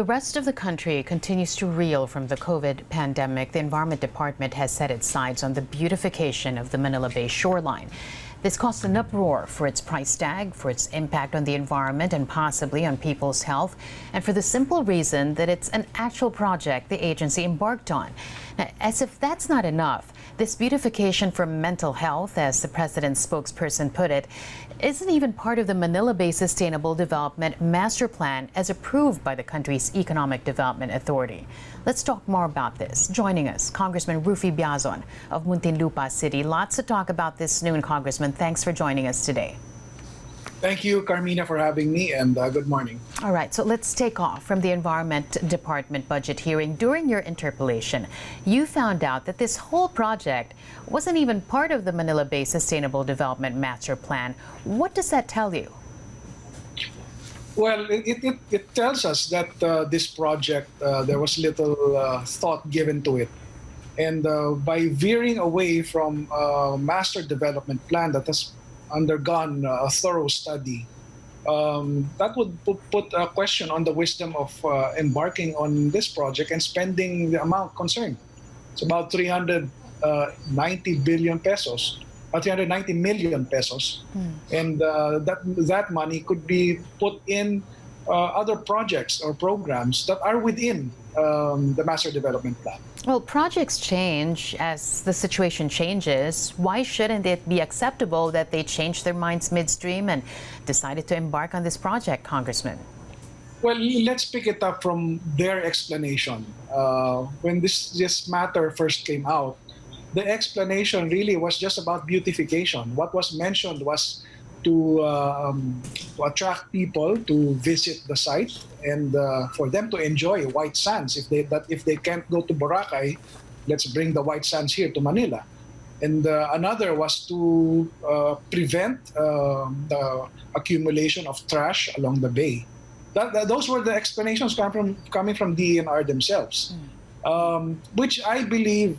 The rest of the country continues to reel from the COVID pandemic. The Environment Department has set its sights on the beautification of the Manila Bay shoreline. This caused an uproar for its price tag, for its impact on the environment and possibly on people's health, and for the simple reason that it's an actual project the agency embarked on. Now, as if that's not enough, this beautification for mental health, as the president's spokesperson put it, isn't even part of the Manila Bay Sustainable Development Master Plan as approved by the country's Economic Development Authority. Let's talk more about this. Joining us, Congressman Ruffy Biazon of Muntinlupa City. Lots to talk about this noon, Congressman. Thanks for joining us today. Thank you, Karmina, for having me, and good morning. All right, so let's take off from the Environment Department budget hearing. During your interpellation, you found out that this whole project wasn't even part of the Manila Bay Sustainable Development Master Plan. What does that tell you? Well, it tells us that this project, there was little thought given to it. And by veering away from a master development plan that has undergone a thorough study, that would put a question on the wisdom of embarking on this project and spending the amount concerned. It's about 390 billion pesos, 390 million pesos. And that money could be put in other projects or programs that are within the master development plan. Well, projects change as the situation changes. Why shouldn't it be acceptable that they changed their minds midstream and decided to embark on this project, Congressman? Well, let's pick it up from their explanation. When this matter first came out, the explanation really was just about beautification. What was mentioned was to attract people to visit the site and for them to enjoy white sands. If they can't go to Boracay, let's bring the white sands here to Manila. And another was to prevent the accumulation of trash along the bay. Those were the explanations coming from DENR themselves, which I believe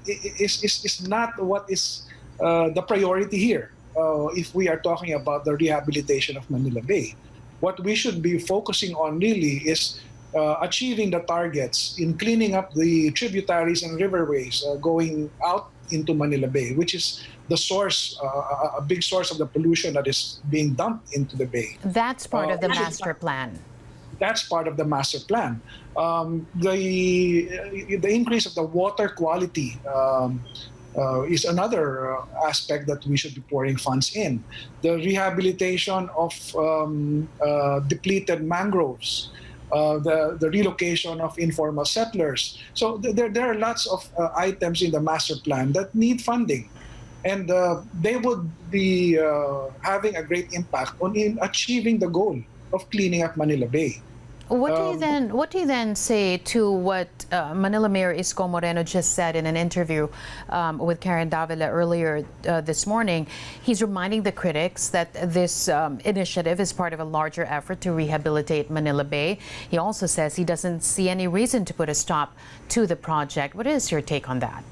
is not what is the priority here. If we are talking about the rehabilitation of Manila Bay, what we should be focusing on really is achieving the targets in cleaning up the tributaries and riverways going out into Manila Bay, which is the source, a big source of the pollution that is being dumped into the bay. That's part of the master plan. That's part of the master plan. The increase of the water quality is another aspect that we should be pouring funds in. The rehabilitation of depleted mangroves, the relocation of informal settlers. So there are lots of items in the master plan that need funding. And they would be having a great impact on achieving the goal of cleaning up Manila Bay. What do you then say to what Manila Mayor Isko Moreno just said in an interview with Karen Davila earlier this morning? He's reminding the critics that this initiative is part of a larger effort to rehabilitate Manila Bay. He also says he doesn't see any reason to put a stop to the project. What is your take on that?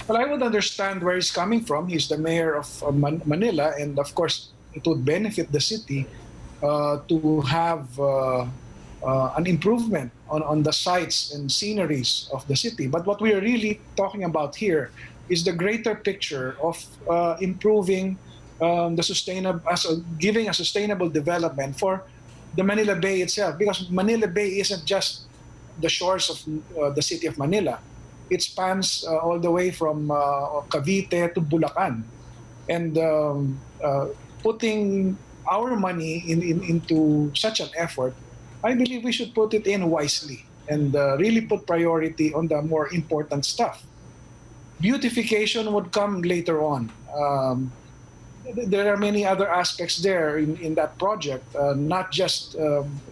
Well, I would understand where he's coming from. He's the mayor of Manila, and of course, it would benefit the city to have an improvement on the sites and sceneries of the city. But what we are really talking about here is the greater picture of improving giving a sustainable development for the Manila Bay itself. Because Manila Bay isn't just the shores of the city of Manila. It spans all the way from Cavite to Bulacan. And putting our money into such an effort, I believe we should put it in wisely and really put priority on the more important stuff. Beautification would come later on. There are many other aspects there in that project, not just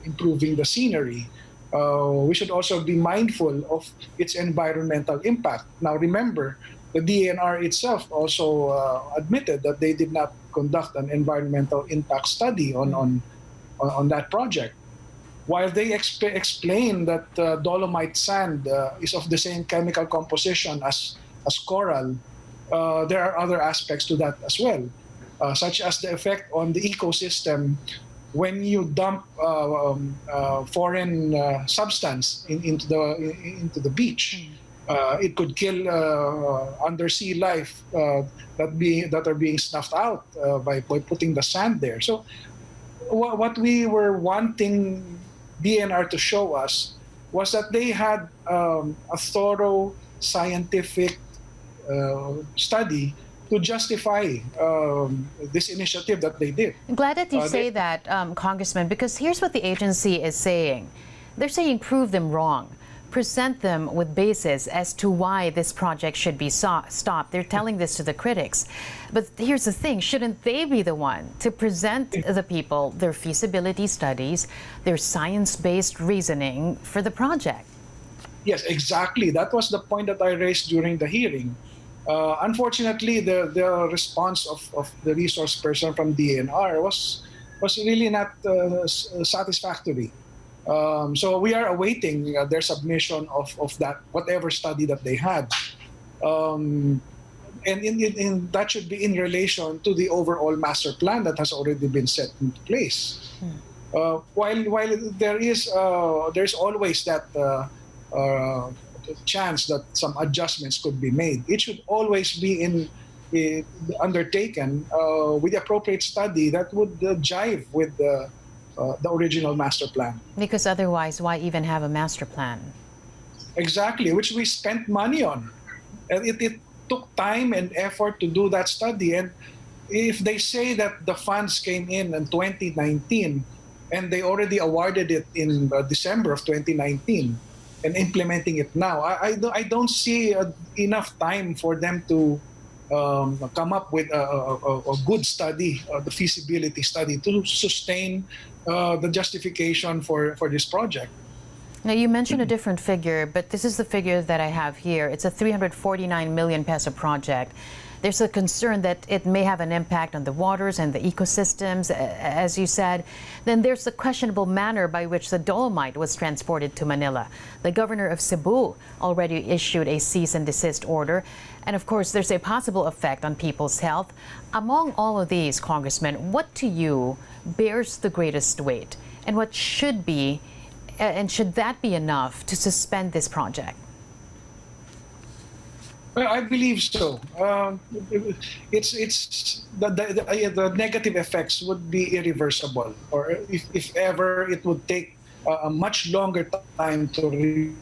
improving the scenery. We should also be mindful of its environmental impact. Now remember, the DENR itself also admitted that they did not conduct an environmental impact study on that project. While they explain that Dolomite sand is of the same chemical composition as coral, there are other aspects to that as well, such as the effect on the ecosystem when you dump foreign substance into the beach, it could kill undersea life that are being snuffed out by putting the sand there. So what we were wanting DNR to show us was that they had a thorough scientific study to justify this initiative that they did. I'm glad that you say that, Congressman, because here's what the agency is saying. They're saying prove them wrong. Present them with basis as to why this project should be stopped. They're telling this to the critics. But here's the thing, shouldn't they be the one to present the people their feasibility studies, their science-based reasoning for the project? Yes, exactly. That was the point that I raised during the hearing. Unfortunately, the response of the resource person from DNR was really not satisfactory. So we are awaiting their submission of that whatever study that they had, and that should be in relation to the overall master plan that has already been set into place. While there's always that chance that some adjustments could be made, it should always be undertaken with the appropriate study that would jive with the original master plan. Because otherwise, why even have a master plan? Exactly, which we spent money on. And it took time and effort to do that study. And if they say that the funds came in 2019 and they already awarded it in December of 2019 and implementing it now, I don't see enough time for them to come up with a good study, the feasibility study, to sustain the justification for this project. Now, you mentioned a different figure, but this is the figure that I have here. It's a 349 million peso project. There's a concern that it may have an impact on the waters and the ecosystems, as you said. Then there's the questionable manner by which the Dolomite was transported to Manila. The governor of Cebu already issued a cease and desist order. And of course, there's a possible effect on people's health. Among all of these, Congressman, what to you bears the greatest weight? And what should be, and should that be enough to suspend this project? Well, I believe so. It's the negative effects would be irreversible, or if ever, it would take a much longer time to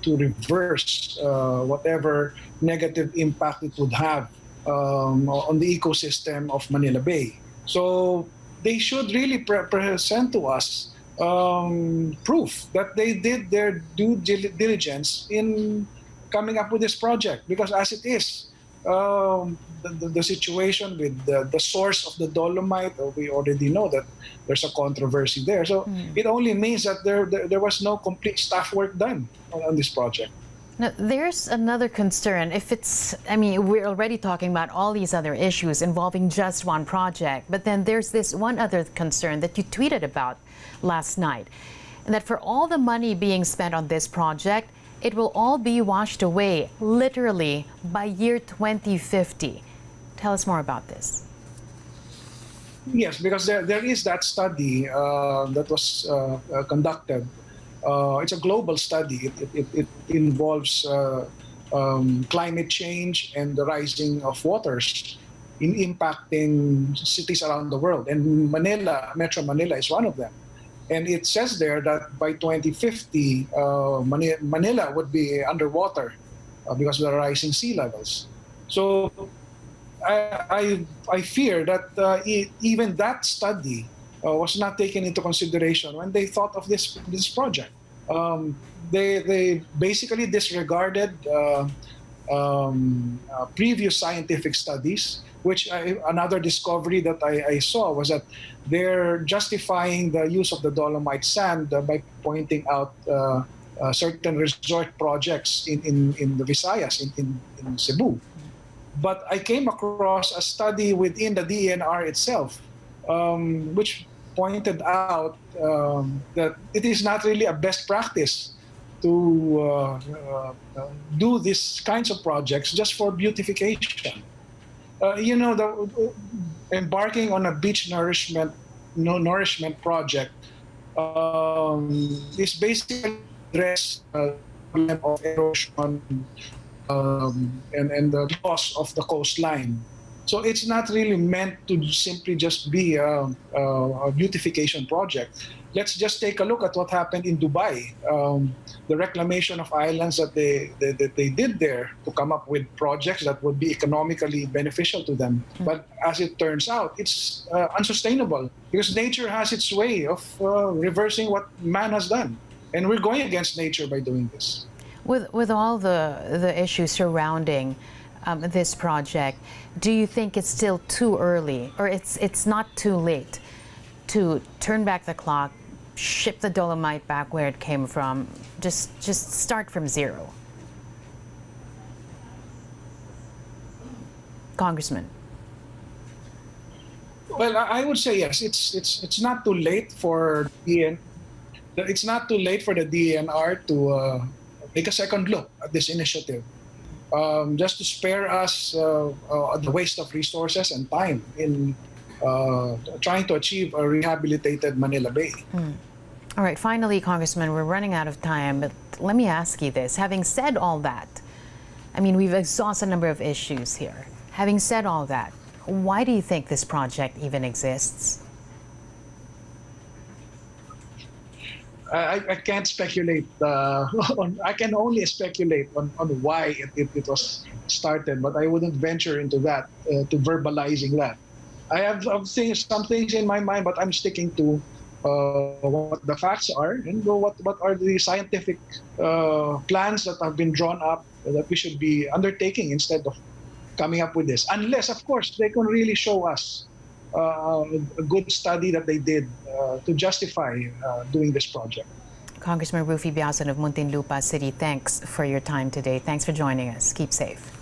reverse whatever negative impact it would have on the ecosystem of Manila Bay. So they should really present to us proof that they did their due diligence in coming up with this project, because as it is, the situation with the source of the Dolomite, we already know that there's a controversy there. So it only means that there was no complete staff work done on this project. Now, there's another concern. We're already talking about all these other issues involving just one project, but then there's this one other concern that you tweeted about last night, and that for all the money being spent on this project, it will all be washed away, literally, by year 2050. Tell us more about this. Yes, because there is that study that was conducted. It's a global study. It involves climate change and the rising of waters in impacting cities around the world. And Metro Manila is one of them. And it says there that by 2050, Manila would be underwater because of the rising sea levels. So I fear that even that study was not taken into consideration when they thought of this project. They basically disregarded previous scientific studies, which another discovery that I saw was that they're justifying the use of the Dolomite sand by pointing out certain resort projects in the Visayas, in Cebu. But I came across a study within the DNR itself, which pointed out that it is not really a best practice to do these kinds of projects just for beautification. Embarking on a beach nourishment Nourishment project is basically address problem of erosion and the loss of the coastline. So it's not really meant to simply just be a beautification project. Let's just take a look at what happened in Dubai. The reclamation of islands that they did there to come up with projects that would be economically beneficial to them. But as it turns out, it's unsustainable because nature has its way of reversing what man has done. And we're going against nature by doing this. With all the issues surrounding this project, do you think it's still too early, or it's not too late to turn back the clock, ship the Dolomite back where it came from, just start from zero? Congressman. Well, I would say yes. It's not too late for it's not too late for the DENR to take a second look at this initiative, just to spare us the waste of resources and time in trying to achieve a rehabilitated Manila Bay. All right, finally, Congressman, we're running out of time, but let me ask you this. Having said all that, I mean, we've exhausted a number of issues here. Having said all that, why do you think this project even exists? I can't speculate. I can only speculate on why it was started, but I wouldn't venture into that, to verbalizing that. I have some things in my mind, but I'm sticking to what the facts are and what are the scientific plans that have been drawn up that we should be undertaking instead of coming up with this. Unless, of course, they can really show us a good study that they did to justify doing this project. Congressman Ruffy Biazon of Muntinlupa City, thanks for your time today. Thanks for joining us. Keep safe.